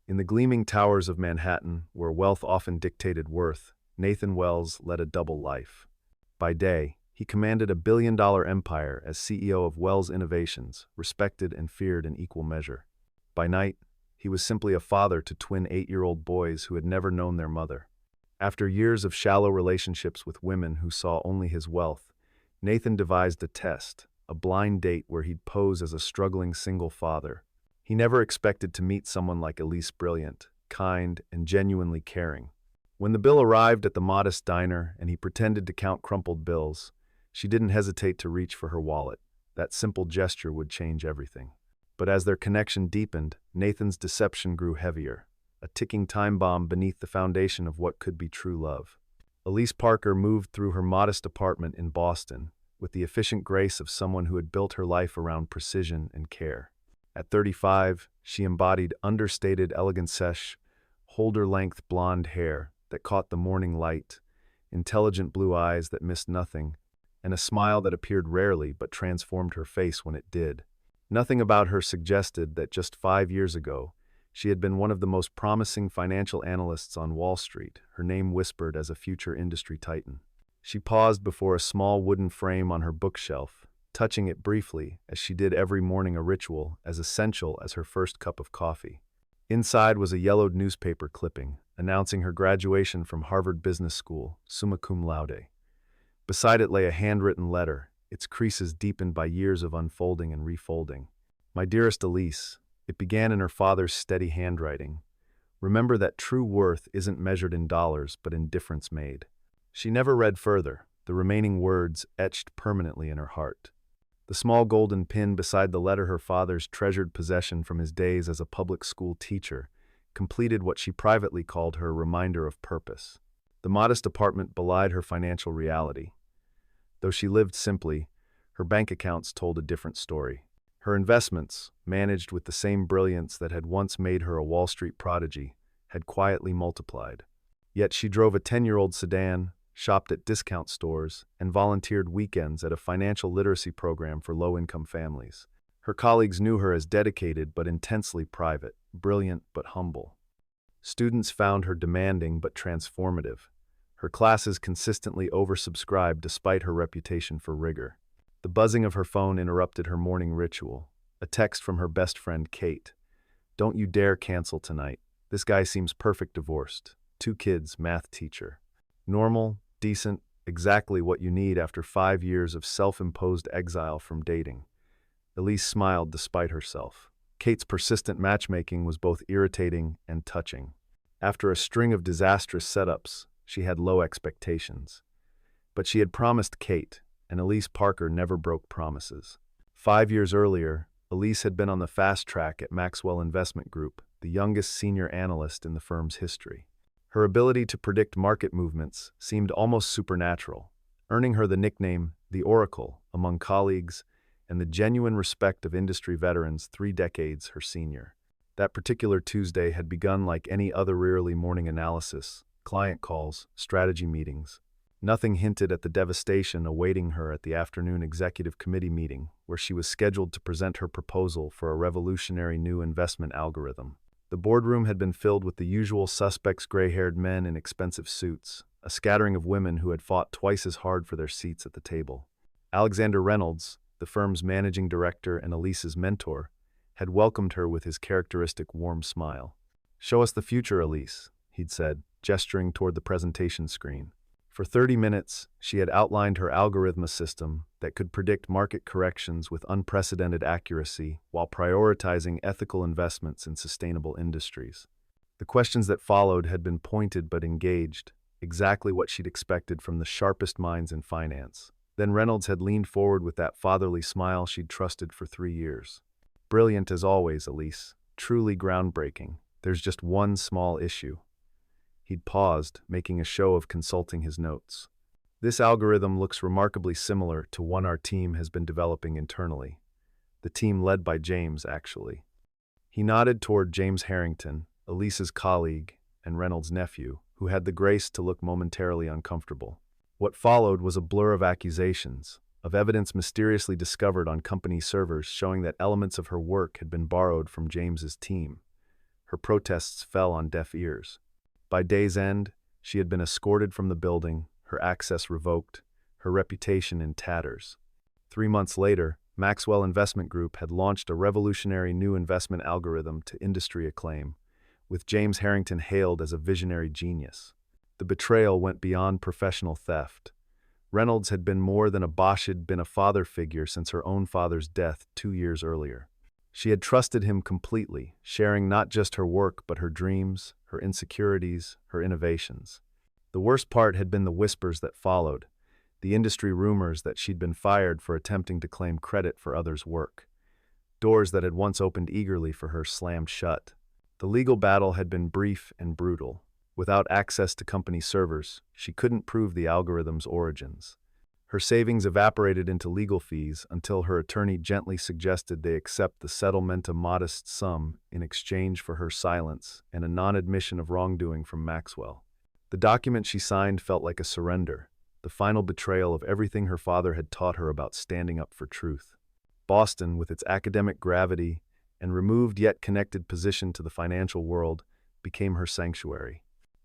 In the gleaming towers of Manhattan, where wealth often dictated worth, Nathan Wells led a double life. By day, he commanded a billion-dollar empire as CEO of Wells Innovations, respected and feared in equal measure. By night, he was simply a father to twin 8-year-old boys who had never known their mother. After years of shallow relationships with women who saw only his wealth, Nathan devised a test, a blind date where he'd pose as a struggling single father. He never expected to meet someone like Elise, brilliant, kind, and genuinely caring. When the bill arrived at the modest diner and he pretended to count crumpled bills, she didn't hesitate to reach for her wallet. That simple gesture would change everything. But as their connection deepened, Nathan's deception grew heavier, a ticking time bomb beneath the foundation of what could be true love. Elise Parker moved through her modest apartment in Boston with the efficient grace of someone who had built her life around precision and care. At 35, she embodied understated elegance, holder-length blonde hair that caught the morning light, intelligent blue eyes that missed nothing, and a smile that appeared rarely but transformed her face when it did. Nothing about her suggested that just 5 years ago, she had been one of the most promising financial analysts on Wall Street, her name whispered as a future industry titan. She paused before a small wooden frame on her bookshelf, touching it briefly as she did every morning, a ritual as essential as her first cup of coffee. Inside was a yellowed newspaper clipping, announcing her graduation from Harvard Business School, summa cum laude. Beside it lay a handwritten letter, its creases deepened by years of unfolding and refolding. "My dearest Elise," it began in her father's steady handwriting. "Remember that true worth isn't measured in dollars but in difference made." She never read further, the remaining words etched permanently in her heart. The small golden pin beside the letter, her father's treasured possession from his days as a public school teacher, completed what she privately called her reminder of purpose. The modest apartment belied her financial reality. Though she lived simply, her bank accounts told a different story. Her investments, managed with the same brilliance that had once made her a Wall Street prodigy, had quietly multiplied. Yet she drove a 10-year-old sedan, shopped at discount stores, and volunteered weekends at a financial literacy program for low-income families. Her colleagues knew her as dedicated but intensely private, brilliant but humble. Students found her demanding but transformative. Her classes consistently oversubscribed despite her reputation for rigor. The buzzing of her phone interrupted her morning ritual. A text from her best friend, Kate. "Don't you dare cancel tonight. This guy seems perfect divorced. 2 kids, math teacher. Normal, decent, exactly what you need after 5 years of self-imposed exile from dating." Elise smiled despite herself. Kate's persistent matchmaking was both irritating and touching. After a string of disastrous setups, she had low expectations. But she had promised Kate, and Elise Parker never broke promises. 5 years earlier, Elise had been on the fast track at Maxwell Investment Group, the youngest senior analyst in the firm's history. Her ability to predict market movements seemed almost supernatural, earning her the nickname the Oracle among colleagues and the genuine respect of industry veterans 3 decades her senior. That particular Tuesday had begun like any other early morning analysis, client calls, strategy meetings. Nothing hinted at the devastation awaiting her at the afternoon executive committee meeting, where she was scheduled to present her proposal for a revolutionary new investment algorithm. The boardroom had been filled with the usual suspects, gray-haired men in expensive suits, a scattering of women who had fought twice as hard for their seats at the table. Alexander Reynolds, the firm's managing director and Elise's mentor, had welcomed her with his characteristic warm smile. "Show us the future, Elise," he'd said, gesturing toward the presentation screen. For 30 minutes, she had outlined her algorithm system that could predict market corrections with unprecedented accuracy while prioritizing ethical investments in sustainable industries. The questions that followed had been pointed but engaged, exactly what she'd expected from the sharpest minds in finance. Then Reynolds had leaned forward with that fatherly smile she'd trusted for 3 years. "Brilliant as always, Elise. Truly groundbreaking. There's just one small issue." He'd paused, making a show of consulting his notes. "This algorithm looks remarkably similar to one our team has been developing internally. The team led by James, actually." He nodded toward James Harrington, Elise's colleague and Reynolds' nephew, who had the grace to look momentarily uncomfortable. What followed was a blur of accusations, of evidence mysteriously discovered on company servers showing that elements of her work had been borrowed from James's team. her protests fell on deaf ears. By day's end, she had been escorted from the building, her access revoked, her reputation in tatters. 3 months later, Maxwell Investment Group had launched a revolutionary new investment algorithm to industry acclaim, with James Harrington hailed as a visionary genius. The betrayal went beyond professional theft. Reynolds had been more than a boss, had been a father figure since her own father's death 2 years earlier. She had trusted him completely, sharing not just her work but her dreams, her insecurities, her innovations. The worst part had been the whispers that followed, the industry rumors that she'd been fired for attempting to claim credit for others' work. Doors that had once opened eagerly for her slammed shut. The legal battle had been brief and brutal. Without access to company servers, she couldn't prove the algorithm's origins. Her savings evaporated into legal fees until her attorney gently suggested they accept the settlement, a modest sum, in exchange for her silence and a non-admission of wrongdoing from Maxwell. The document she signed felt like a surrender, the final betrayal of everything her father had taught her about standing up for truth. Boston, with its academic gravity and removed yet connected position to the financial world, became her sanctuary.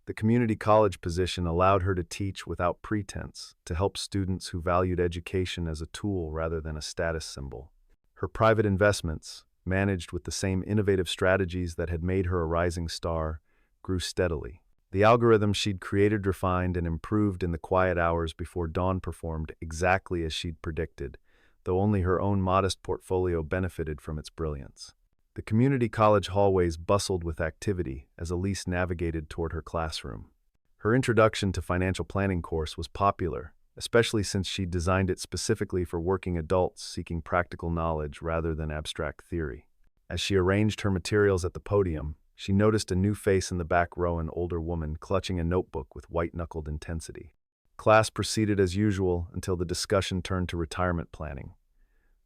The community college position allowed her to teach without pretense, to help students who valued education as a tool rather than a status symbol. Her private investments, managed with the same innovative strategies that had made her a rising star, grew steadily. The algorithm she'd created refined and improved in the quiet hours before dawn performed exactly as she'd predicted, though only her own modest portfolio benefited from its brilliance. The community college hallways bustled with activity as Elise navigated toward her classroom. Her introduction to financial planning course was popular, especially since she'd designed it specifically for working adults seeking practical knowledge rather than abstract theory. As she arranged her materials at the podium, she noticed a new face in the back row, an older woman clutching a notebook with white-knuckled intensity. Class proceeded as usual until the discussion turned to retirement planning.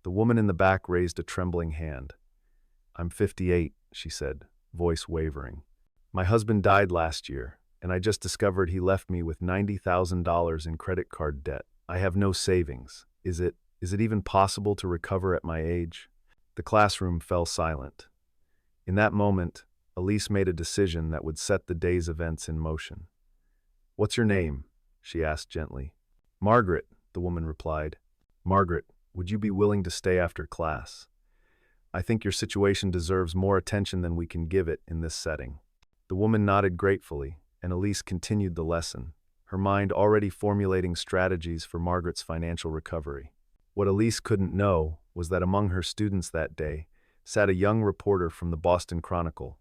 The woman in the back raised a trembling hand. "I'm 58, she said, voice wavering. "My husband died last year, and I just discovered he left me with $90,000 in credit card debt. I have no savings. Is it even possible to recover at my age?" The classroom fell silent. In that moment, Elise made a decision that would set the day's events in motion. "What's your name?" she asked gently. "Margaret," the woman replied. "Margaret, would you be willing to stay after class? I think your situation deserves more attention than we can give it in this setting." The woman nodded gratefully, and Elise continued the lesson, her mind already formulating strategies for Margaret's financial recovery. What Elise couldn't know was that among her students that day sat a young reporter from the Boston Chronicle,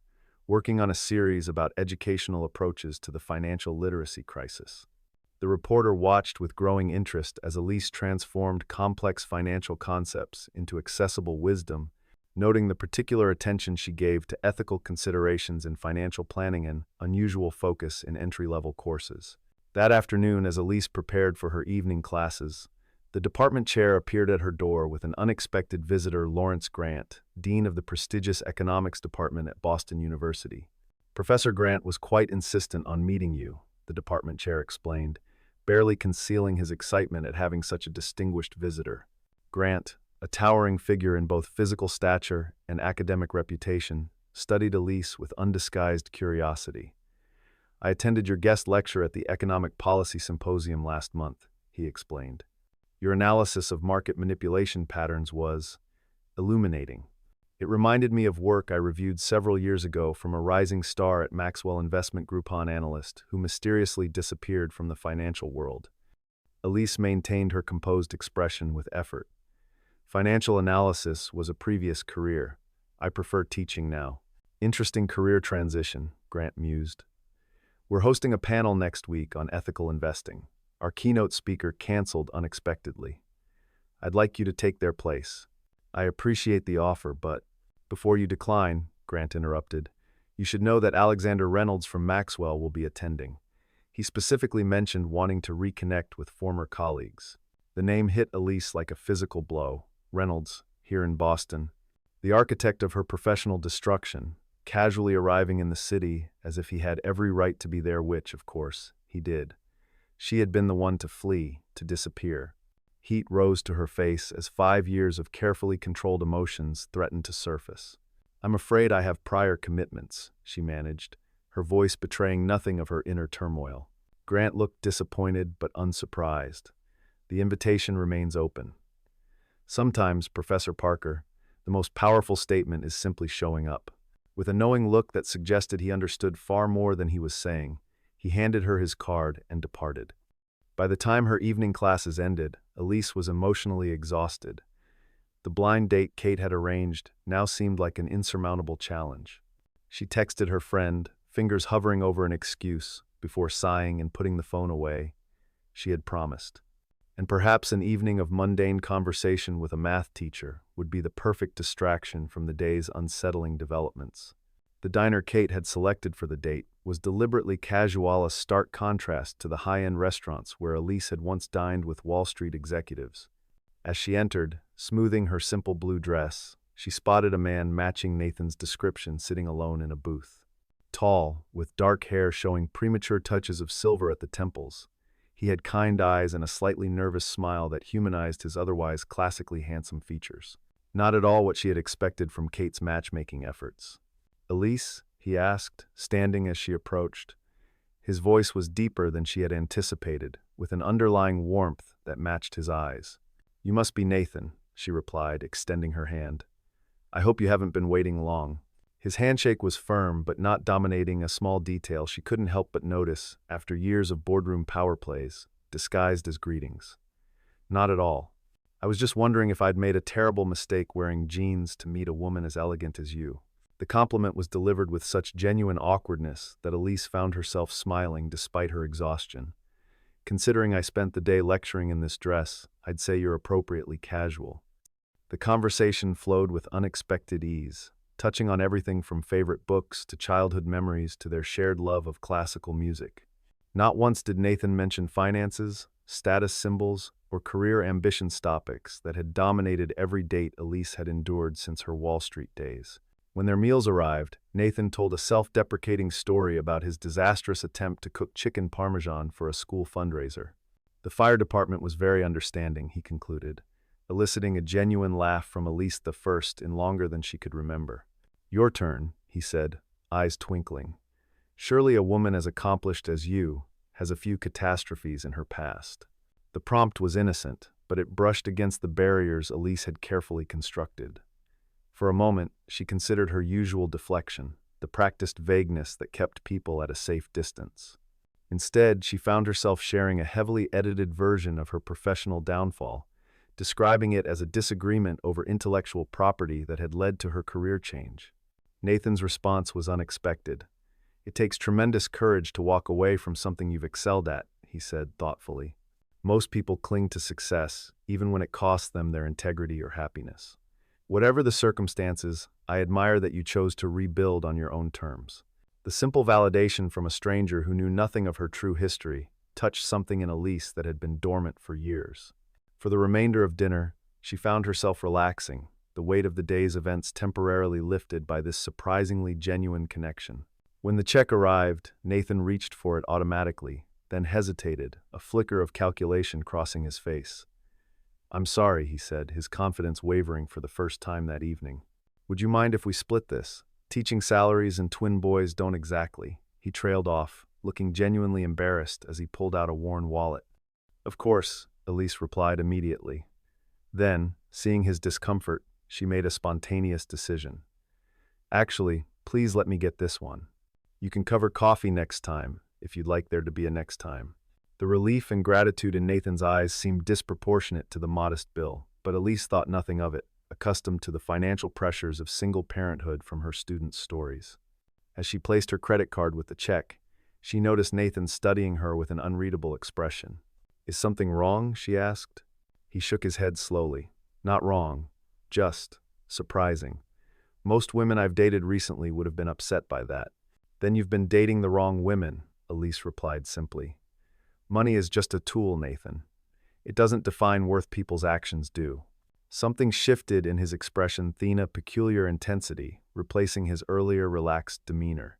working on a series about educational approaches to the financial literacy crisis. The reporter watched with growing interest as Elise transformed complex financial concepts into accessible wisdom, noting the particular attention she gave to ethical considerations in financial planning and unusual focus in entry-level courses. That afternoon, as Elise prepared for her evening classes, the department chair appeared at her door with an unexpected visitor, Lawrence Grant, dean of the prestigious economics department at Boston University. "Professor Grant was quite insistent on meeting you," the department chair explained, barely concealing his excitement at having such a distinguished visitor. Grant, a towering figure in both physical stature and academic reputation, studied Elise with undisguised curiosity. "I attended your guest lecture at the Economic Policy Symposium last month," he explained. "Your analysis of market manipulation patterns was illuminating. It reminded me of work I reviewed several years ago from a rising star at Maxwell Investment Group, an analyst who mysteriously disappeared from the financial world." Elise maintained her composed expression with effort. "Financial analysis was a previous career. I prefer teaching now." "Interesting career transition," Grant mused. "We're hosting a panel next week on ethical investing. Our keynote speaker canceled unexpectedly. I'd like you to take their place." "I appreciate the offer, but—" "Before you decline," Grant interrupted, "you should know that Alexander Reynolds from Maxwell will be attending. He specifically mentioned wanting to reconnect with former colleagues." The name hit Elise like a physical blow. Reynolds, here in Boston, the architect of her professional destruction, casually arriving in the city as if he had every right to be there, which, of course, he did. She had been the one to flee, to disappear. Heat rose to her face as 5 years of carefully controlled emotions threatened to surface. I'm afraid I have prior commitments, she managed, her voice betraying nothing of her inner turmoil. Grant looked disappointed but unsurprised. The invitation remains open. Sometimes, Professor Parker, the most powerful statement is simply showing up. With a knowing look that suggested he understood far more than he was saying, he handed her his card and departed. By the time her evening classes ended, Elise was emotionally exhausted. The blind date Kate had arranged now seemed like an insurmountable challenge. She texted her friend, fingers hovering over an excuse, before sighing and putting the phone away. She had promised. And perhaps an evening of mundane conversation with a math teacher would be the perfect distraction from the day's unsettling developments. The diner Kate had selected for the date was deliberately casual, a stark contrast to the high-end restaurants where Elise had once dined with Wall Street executives. As she entered, smoothing her simple blue dress, she spotted a man matching Nathan's description sitting alone in a booth. Tall, with dark hair showing premature touches of silver at the temples, he had kind eyes and a slightly nervous smile that humanized his otherwise classically handsome features. Not at all what she had expected from Kate's matchmaking efforts. "Elise?" he asked, standing as she approached. His voice was deeper than she had anticipated, with an underlying warmth that matched his eyes. "You must be Nathan," she replied, extending her hand. "I hope you haven't been waiting long." His handshake was firm but not dominating, a small detail she couldn't help but notice after years of boardroom power plays, disguised as greetings. "Not at all. I was just wondering if I'd made a terrible mistake wearing jeans to meet a woman as elegant as you." The compliment was delivered with such genuine awkwardness that Elise found herself smiling despite her exhaustion. "Considering I spent the day lecturing in this dress, I'd say you're appropriately casual." The conversation flowed with unexpected ease, touching on everything from favorite books to childhood memories to their shared love of classical music. Not once did Nathan mention finances, status symbols, or career ambitions, topics that had dominated every date Elise had endured since her Wall Street days. When their meals arrived, Nathan told a self-deprecating story about his disastrous attempt to cook chicken parmesan for a school fundraiser. The fire department was very understanding, he concluded, eliciting a genuine laugh from Elise, the first in longer than she could remember. "Your turn," he said, eyes twinkling. "Surely a woman as accomplished as you has a few catastrophes in her past." The prompt was innocent, but it brushed against the barriers Elise had carefully constructed. For a moment, she considered her usual deflection, the practiced vagueness that kept people at a safe distance. Instead, she found herself sharing a heavily edited version of her professional downfall, describing it as a disagreement over intellectual property that had led to her career change. Nathan's response was unexpected. "It takes tremendous courage to walk away from something you've excelled at," he said thoughtfully. "Most people cling to success, even when it costs them their integrity or happiness. Whatever the circumstances, I admire that you chose to rebuild on your own terms." The simple validation from a stranger who knew nothing of her true history touched something in Elise that had been dormant for years. For the remainder of dinner, she found herself relaxing, the weight of the day's events temporarily lifted by this surprisingly genuine connection. When the check arrived, Nathan reached for it automatically, then hesitated, a flicker of calculation crossing his face. "I'm sorry," he said, his confidence wavering for the first time that evening. "Would you mind if we split this? Teaching salaries and twin boys don't exactly." He trailed off, looking genuinely embarrassed as he pulled out a worn wallet. "Of course," Elise replied immediately. Then, seeing his discomfort, she made a spontaneous decision. "Actually, please let me get this one. You can cover coffee next time, if you'd like there to be a next time." The relief and gratitude in Nathan's eyes seemed disproportionate to the modest bill, but Elise thought nothing of it, accustomed to the financial pressures of single parenthood from her students' stories. As she placed her credit card with the check, she noticed Nathan studying her with an unreadable expression. "Is something wrong?" she asked. He shook his head slowly. "Not wrong, just surprising. Most women I've dated recently would have been upset by that." "Then you've been dating the wrong women," Elise replied simply. "Money is just a tool, Nathan. It doesn't define worth people's actions do." Something shifted in his expression, a peculiar intensity, replacing his earlier relaxed demeanor.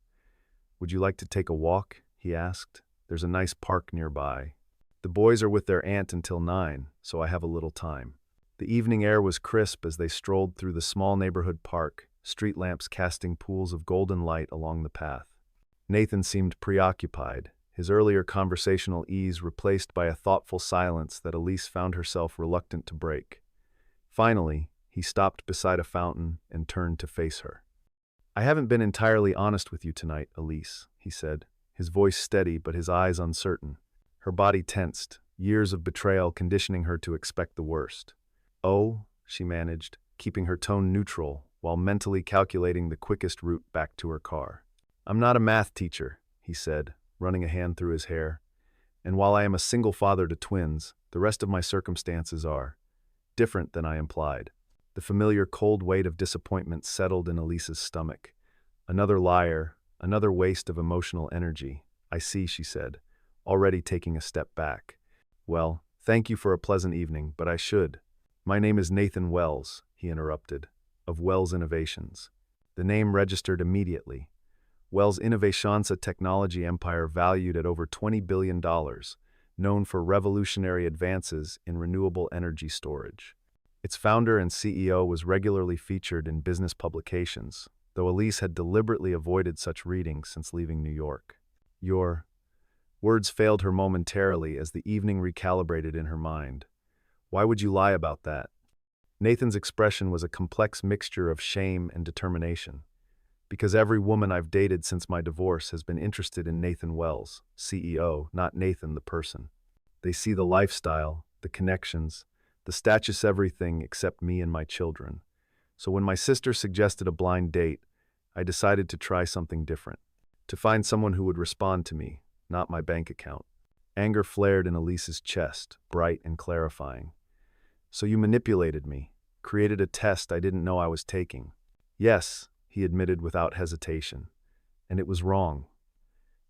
"Would you like to take a walk?" he asked. "There's a nice park nearby. The boys are with their aunt until 9, so I have a little time." The evening air was crisp as they strolled through the small neighborhood park, street lamps casting pools of golden light along the path. Nathan seemed preoccupied, his earlier conversational ease replaced by a thoughtful silence that Elise found herself reluctant to break. Finally, he stopped beside a fountain and turned to face her. "I haven't been entirely honest with you tonight, Elise," he said, his voice steady but his eyes uncertain. Her body tensed, years of betrayal conditioning her to expect the worst. "Oh," she managed, keeping her tone neutral while mentally calculating the quickest route back to her car. "I'm not a math teacher," he said, running a hand through his hair. "And while I am a single father to twins, the rest of my circumstances are different than I implied." The familiar cold weight of disappointment settled in Elise's stomach. "Another liar, another waste of emotional energy. I see," she said, already taking a step back. "Well, thank you for a pleasant evening, but I should." "My name is Nathan Wells," he interrupted, "of Wells Innovations." The name registered immediately. Wells Innovations, a technology empire valued at over $20 billion, known for revolutionary advances in renewable energy storage. Its founder and CEO was regularly featured in business publications, though Elise had deliberately avoided such reading since leaving New York. "Your..." Words failed her momentarily as the evening recalibrated in her mind. "Why would you lie about that?" Nathan's expression was a complex mixture of shame and determination. "Because every woman I've dated since my divorce has been interested in Nathan Wells, CEO, not Nathan the person. They see the lifestyle, the connections, the status, everything except me and my children. So when my sister suggested a blind date, I decided to try something different. To find someone who would respond to me, not my bank account." Anger flared in Elise's chest, bright and clarifying. "So you manipulated me, created a test I didn't know I was taking." "Yes," he admitted without hesitation. "And it was wrong.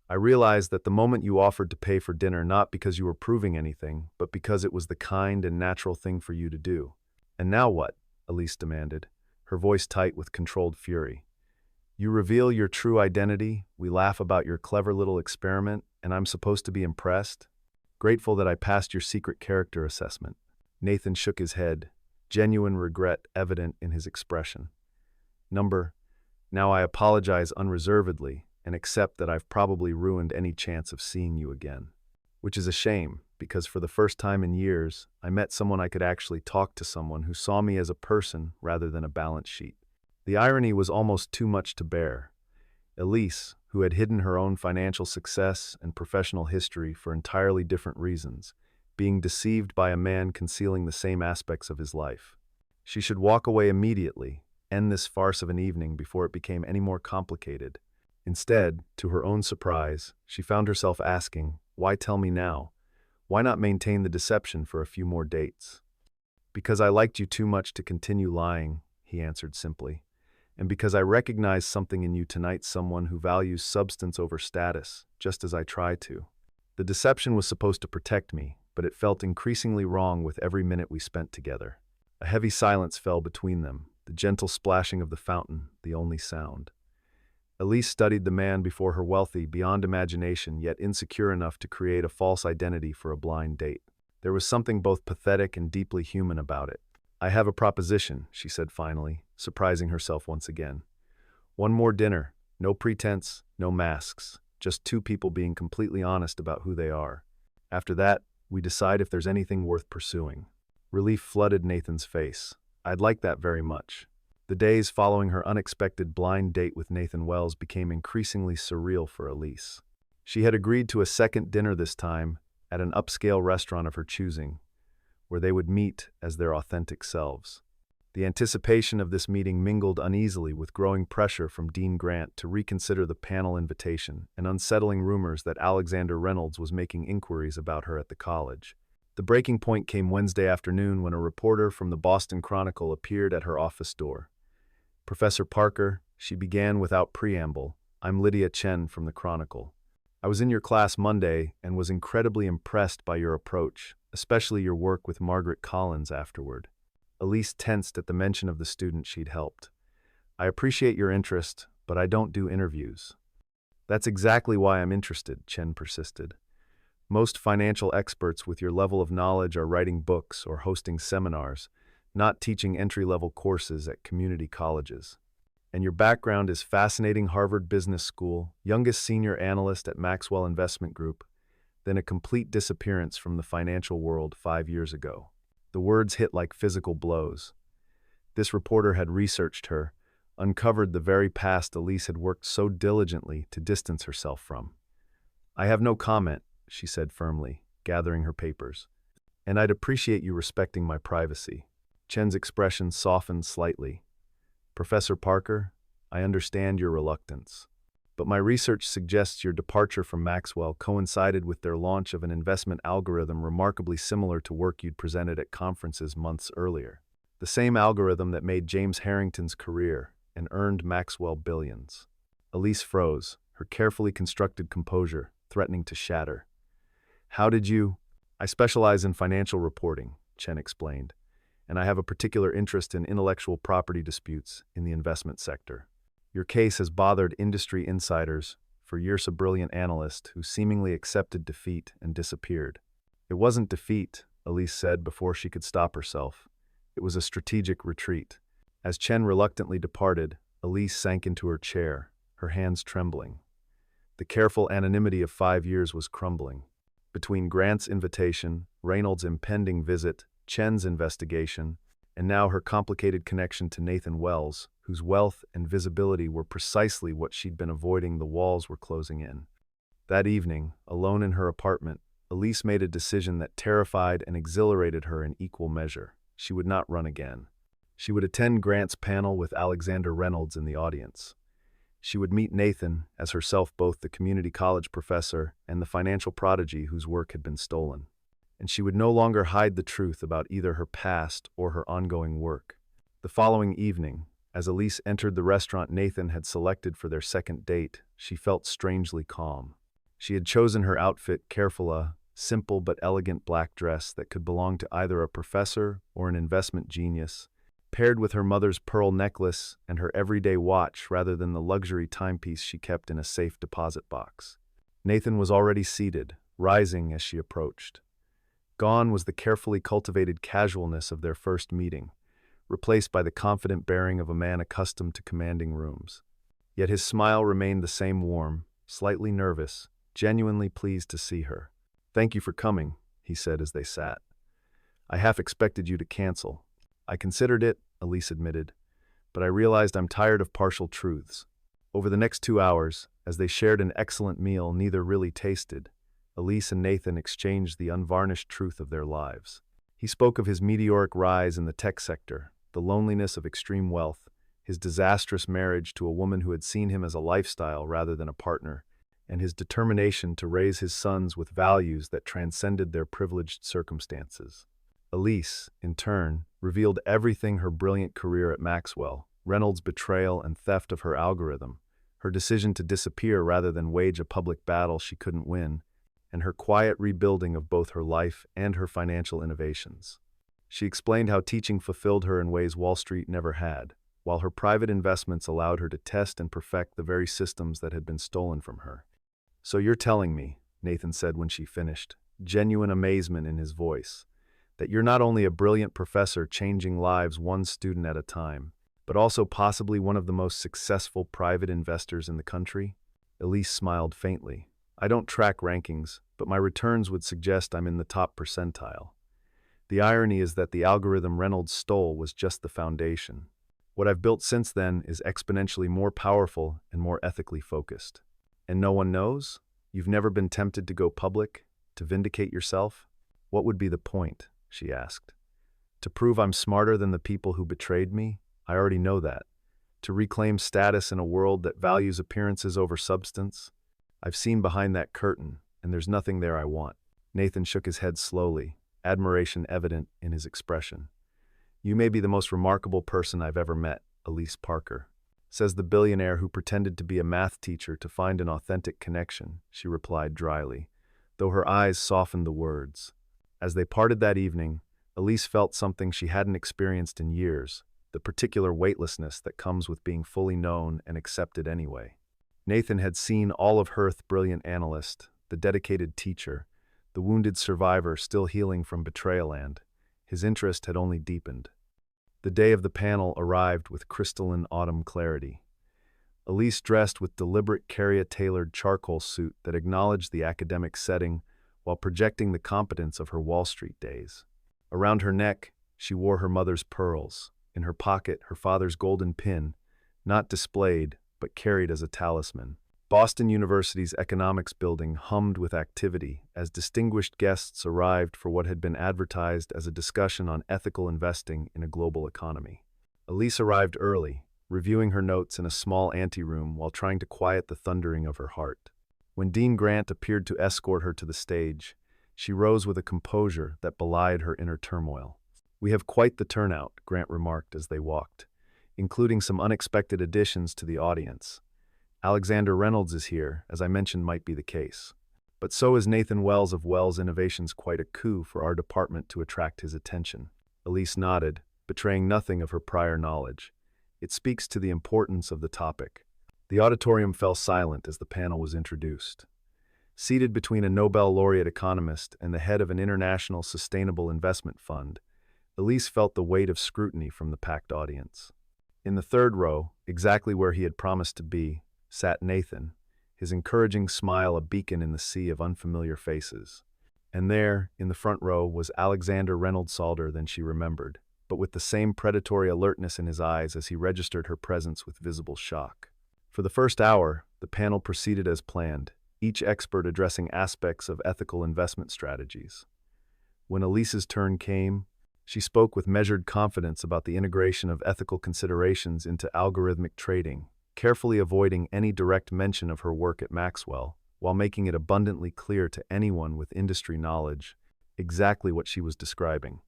I realized that the moment you offered to pay for dinner not because you were proving anything, but because it was the kind and natural thing for you to do." "And now what?" Elise demanded, her voice tight with controlled fury. "You reveal your true identity, we laugh about your clever little experiment, and I'm supposed to be impressed? Grateful that I passed your secret character assessment." Nathan shook his head, genuine regret evident in his expression. Now I apologize unreservedly and accept that I've probably ruined any chance of seeing you again. Which is a shame, because for the first time in years, I met someone I could actually talk to, someone who saw me as a person rather than a balance sheet." The irony was almost too much to bear. Elise, who had hidden her own financial success and professional history for entirely different reasons, being deceived by a man concealing the same aspects of his life. She should walk away immediately, end this farce of an evening before it became any more complicated. Instead, to her own surprise, she found herself asking, "Why tell me now? Why not maintain the deception for a few more dates?" "Because I liked you too much to continue lying," he answered simply. "And because I recognize something in you tonight, someone who values substance over status, just as I try to." The deception was supposed to protect me, but it felt increasingly wrong with every minute we spent together. A heavy silence fell between them, the gentle splashing of the fountain, the only sound. Elise studied the man before her, wealthy beyond imagination, yet insecure enough to create a false identity for a blind date. There was something both pathetic and deeply human about it. "I have a proposition," she said finally, surprising herself once again. "One more dinner, no pretense, no masks, just two people being completely honest about who they are. After that, we decide if there's anything worth pursuing." Relief flooded Nathan's face. "I'd like that very much." The days following her unexpected blind date with Nathan Wells became increasingly surreal for Elise. She had agreed to a second dinner this time at an upscale restaurant of her choosing, where they would meet as their authentic selves. The anticipation of this meeting mingled uneasily with growing pressure from Dean Grant to reconsider the panel invitation and unsettling rumors that Alexander Reynolds was making inquiries about her at the college. The breaking point came Wednesday afternoon when a reporter from the Boston Chronicle appeared at her office door. "Professor Parker," she began without preamble, "I'm Lydia Chen from the Chronicle. I was in your class Monday and was incredibly impressed by your approach, especially your work with Margaret Collins afterward." Elise tensed at the mention of the student she'd helped. "I appreciate your interest, but I don't do interviews." "That's exactly why I'm interested," Chen persisted. "Most financial experts with your level of knowledge are writing books or hosting seminars, not teaching entry-level courses at community colleges." And your background is fascinating: Harvard Business School, youngest senior analyst at Maxwell Investment Group, then a complete disappearance from the financial world 5 years ago. The words hit like physical blows. This reporter had researched her, uncovered the very past Elise had worked so diligently to distance herself from. "I have no comment," she said firmly, gathering her papers. "And I'd appreciate you respecting my privacy." Chen's expression softened slightly. "Professor Parker, I understand your reluctance. But my research suggests your departure from Maxwell coincided with their launch of an investment algorithm remarkably similar to work you'd presented at conferences months earlier. The same algorithm that made James Harrington's career and earned Maxwell billions." Elise froze, her carefully constructed composure threatening to shatter. "How did you—" "I specialize in financial reporting," Chen explained, "and I have a particular interest in intellectual property disputes in the investment sector. Your case has bothered industry insiders for years. A brilliant analyst who seemingly accepted defeat and disappeared." "It wasn't defeat," Elise said before she could stop herself. "It was a strategic retreat." As Chen reluctantly departed, Elise sank into her chair, her hands trembling. The careful anonymity of 5 years was crumbling. Between Grant's invitation, Reynolds' impending visit, Chen's investigation, and now her complicated connection to Nathan Wells, whose wealth and visibility were precisely what she'd been avoiding, the walls were closing in. That evening, alone in her apartment, Elise made a decision that terrified and exhilarated her in equal measure. She would not run again. She would attend Grant's panel with Alexander Reynolds in the audience. She would meet Nathan, as herself both the community college professor and the financial prodigy whose work had been stolen. And she would no longer hide the truth about either her past or her ongoing work. The following evening, as Elise entered the restaurant Nathan had selected for their second date, she felt strangely calm. She had chosen her outfit carefully, a simple but elegant black dress that could belong to either a professor or an investment genius, paired with her mother's pearl necklace and her everyday watch rather than the luxury timepiece she kept in a safe deposit box. Nathan was already seated, rising as she approached. Gone was the carefully cultivated casualness of their first meeting, replaced by the confident bearing of a man accustomed to commanding rooms. Yet his smile remained the same, warm, slightly nervous, genuinely pleased to see her. "Thank you for coming," he said as they sat. "I half expected you to cancel." "I considered it," Elise admitted, "but I realized I'm tired of partial truths." Over the next 2 hours, as they shared an excellent meal neither really tasted, Elise and Nathan exchanged the unvarnished truth of their lives. He spoke of his meteoric rise in the tech sector, the loneliness of extreme wealth, his disastrous marriage to a woman who had seen him as a lifestyle rather than a partner, and his determination to raise his sons with values that transcended their privileged circumstances. Elise, in turn, revealed everything: her brilliant career at Maxwell, Reynolds' betrayal and theft of her algorithm, her decision to disappear rather than wage a public battle she couldn't win, and her quiet rebuilding of both her life and her financial innovations. She explained how teaching fulfilled her in ways Wall Street never had, while her private investments allowed her to test and perfect the very systems that had been stolen from her. "So you're telling me," Nathan said when she finished, genuine amazement in his voice, "that you're not only a brilliant professor changing lives one student at a time, but also possibly one of the most successful private investors in the country?" Elise smiled faintly. "I don't track rankings, but my returns would suggest I'm in the top percentile. The irony is that the algorithm Reynolds stole was just the foundation. What I've built since then is exponentially more powerful and more ethically focused." "And no one knows? You've never been tempted to go public, to vindicate yourself?" "What would be the point?" she asked. "To prove I'm smarter than the people who betrayed me? I already know that. To reclaim status in a world that values appearances over substance? I've seen behind that curtain, and there's nothing there I want." Nathan shook his head slowly, admiration evident in his expression. "You may be the most remarkable person I've ever met, Elise Parker," says the billionaire who pretended to be a math teacher to find an authentic connection, she replied dryly, though her eyes softened the words. As they parted that evening, Elise felt something she hadn't experienced in years, the particular weightlessness that comes with being fully known and accepted anyway. Nathan had seen all of her: the brilliant analyst, the dedicated teacher, the wounded survivor still healing from betrayal, and his interest had only deepened. The day of the panel arrived with crystalline autumn clarity. Elise dressed with deliberate Carrier-tailored charcoal suit that acknowledged the academic setting while projecting the competence of her Wall Street days. Around her neck, she wore her mother's pearls. In her pocket, her father's golden pin, not displayed, but carried as a talisman. Boston University's economics building hummed with activity as distinguished guests arrived for what had been advertised as a discussion on ethical investing in a global economy. Elise arrived early, reviewing her notes in a small anteroom while trying to quiet the thundering of her heart. When Dean Grant appeared to escort her to the stage, she rose with a composure that belied her inner turmoil. "We have quite the turnout," Grant remarked as they walked, including some unexpected additions to the audience. "Alexander Reynolds is here, as I mentioned might be the case. But so is Nathan Wells of Wells Innovations, quite a coup for our department to attract his attention." Elise nodded, betraying nothing of her prior knowledge. "It speaks to the importance of the topic." The auditorium fell silent as the panel was introduced. Seated between a Nobel laureate economist and the head of an international sustainable investment fund, Elise felt the weight of scrutiny from the packed audience. In the third row, exactly where he had promised to be, sat Nathan, his encouraging smile a beacon in the sea of unfamiliar faces. And there, in the front row, was Alexander Reynolds, salder than she remembered, but with the same predatory alertness in his eyes as he registered her presence with visible shock. For the first hour, the panel proceeded as planned, each expert addressing aspects of ethical investment strategies. When Elise's turn came, she spoke with measured confidence about the integration of ethical considerations into algorithmic trading, carefully avoiding any direct mention of her work at Maxwell, while making it abundantly clear to anyone with industry knowledge exactly what she was describing.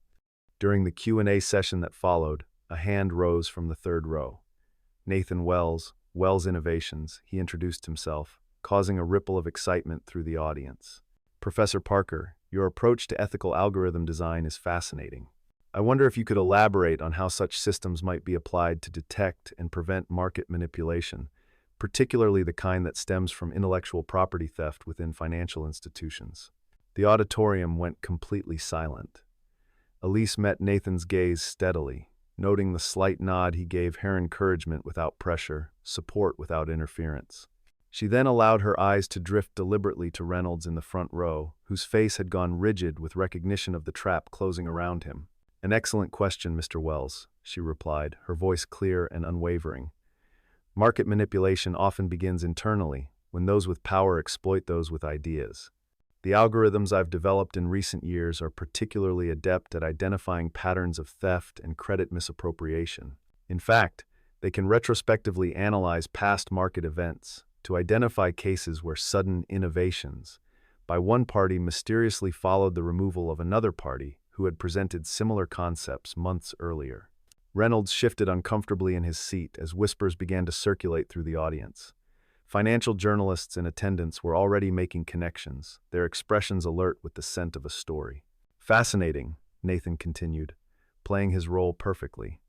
During the Q&A session that followed, a hand rose from the third row. "Nathan Wells, Wells Innovations," he introduced himself, causing a ripple of excitement through the audience. "Professor Parker, your approach to ethical algorithm design is fascinating. I wonder if you could elaborate on how such systems might be applied to detect and prevent market manipulation, particularly the kind that stems from intellectual property theft within financial institutions." The auditorium went completely silent. Elise met Nathan's gaze steadily, noting the slight nod he gave her, encouragement without pressure, support without interference. She then allowed her eyes to drift deliberately to Reynolds in the front row, whose face had gone rigid with recognition of the trap closing around him. "An excellent question, Mr. Wells," she replied, her voice clear and unwavering. "Market manipulation often begins internally, when those with power exploit those with ideas. The algorithms I've developed in recent years are particularly adept at identifying patterns of theft and credit misappropriation. In fact, they can retrospectively analyze past market events to identify cases where sudden innovations by one party mysteriously followed the removal of another party who had presented similar concepts months earlier." Reynolds shifted uncomfortably in his seat as whispers began to circulate through the audience. Financial journalists in attendance were already making connections, their expressions alert with the scent of a story. "Fascinating," Nathan continued, playing his role perfectly.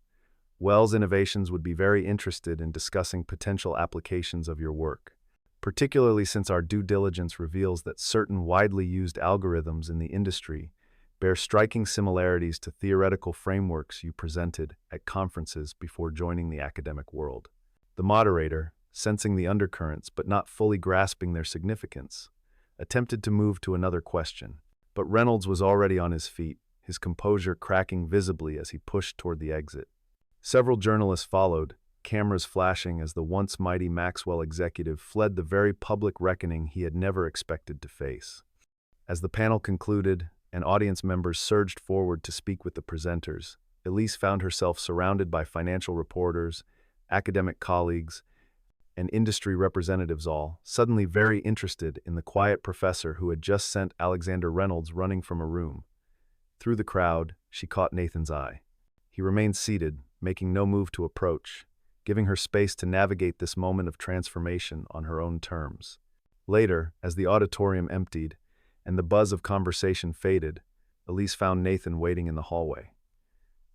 "Wells Innovations would be very interested in discussing potential applications of your work, particularly since our due diligence reveals that certain widely used algorithms in the industry bear striking similarities to theoretical frameworks you presented at conferences before joining the academic world." The moderator, sensing the undercurrents but not fully grasping their significance, attempted to move to another question. But Reynolds was already on his feet, his composure cracking visibly as he pushed toward the exit. Several journalists followed, cameras flashing as the once mighty Maxwell executive fled the very public reckoning he had never expected to face. As the panel concluded, and audience members surged forward to speak with the presenters, Elise found herself surrounded by financial reporters, academic colleagues, and industry representatives, all suddenly very interested in the quiet professor who had just sent Alexander Reynolds running from a room. Through the crowd, she caught Nathan's eye. He remained seated, making no move to approach, giving her space to navigate this moment of transformation on her own terms. Later, as the auditorium emptied and the buzz of conversation faded, Elise found Nathan waiting in the hallway.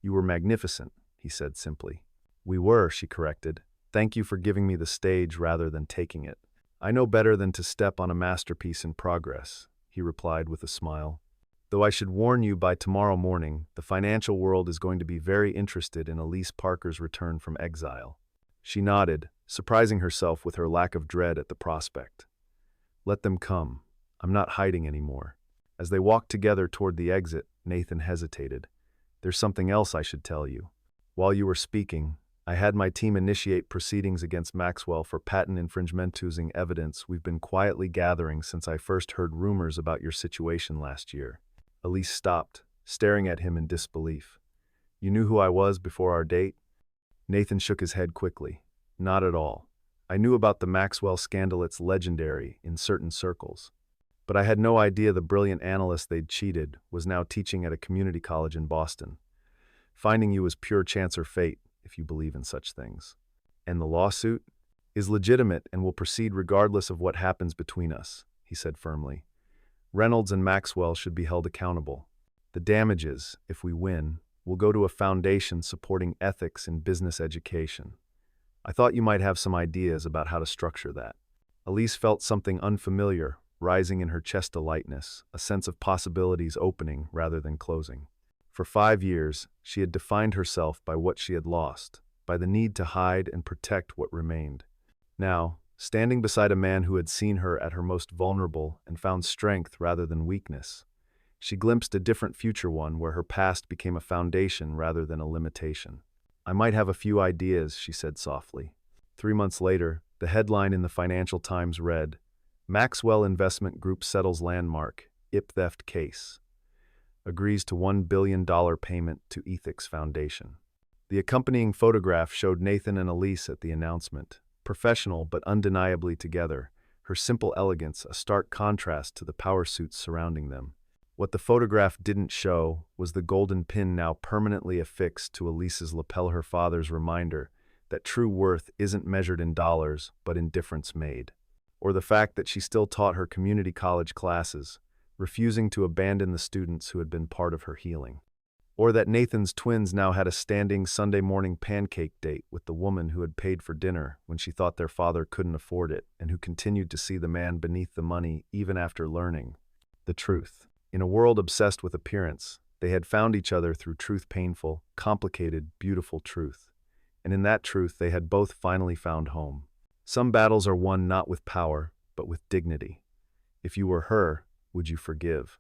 "You were magnificent," he said simply. "We were," she corrected. "Thank you for giving me the stage rather than taking it." "I know better than to step on a masterpiece in progress," he replied with a smile. "Though I should warn you, by tomorrow morning, the financial world is going to be very interested in Elise Parker's return from exile." She nodded, surprising herself with her lack of dread at the prospect. Let them come. I'm not hiding anymore. As they walked together toward the exit, Nathan hesitated. There's something else I should tell you. While you were speaking, I had my team initiate proceedings against Maxwell for patent infringement using evidence we've been quietly gathering since I first heard rumors about your situation last year. Elise stopped, staring at him in disbelief. You knew who I was before our date? Nathan shook his head quickly. Not at all. I knew about the Maxwell scandal. It's legendary in certain circles. But I had no idea the brilliant analyst they'd cheated was now teaching at a community college in Boston. Finding you was pure chance or fate, if you believe in such things. And the lawsuit is legitimate and will proceed regardless of what happens between us, he said firmly. Reynolds and Maxwell should be held accountable. The damages, if we win, will go to a foundation supporting ethics in business education. I thought you might have some ideas about how to structure that. Elise felt something unfamiliar rising in her chest, a lightness, a sense of possibilities opening rather than closing. For 5 years, she had defined herself by what she had lost, by the need to hide and protect what remained. Now, standing beside a man who had seen her at her most vulnerable and found strength rather than weakness, she glimpsed a different future, one where her past became a foundation rather than a limitation. I might have a few ideas, she said softly. 3 months later, the headline in the Financial Times read, Maxwell Investment Group settles landmark, IP theft case. Agrees to $1 billion payment to Ethics Foundation. The accompanying photograph showed Nathan and Elise at the announcement, professional but undeniably together, her simple elegance a stark contrast to the power suits surrounding them. What the photograph didn't show was the golden pin now permanently affixed to Elise's lapel, her father's reminder that true worth isn't measured in dollars but in difference made. Or the fact that she still taught her community college classes, refusing to abandon the students who had been part of her healing. Or that Nathan's twins now had a standing Sunday morning pancake date with the woman who had paid for dinner when she thought their father couldn't afford it and who continued to see the man beneath the money even after learning the truth. In a world obsessed with appearance, they had found each other through truth, painful, complicated, beautiful truth. And in that truth, they had both finally found home. Some battles are won not with power, but with dignity. If you were her, would you forgive?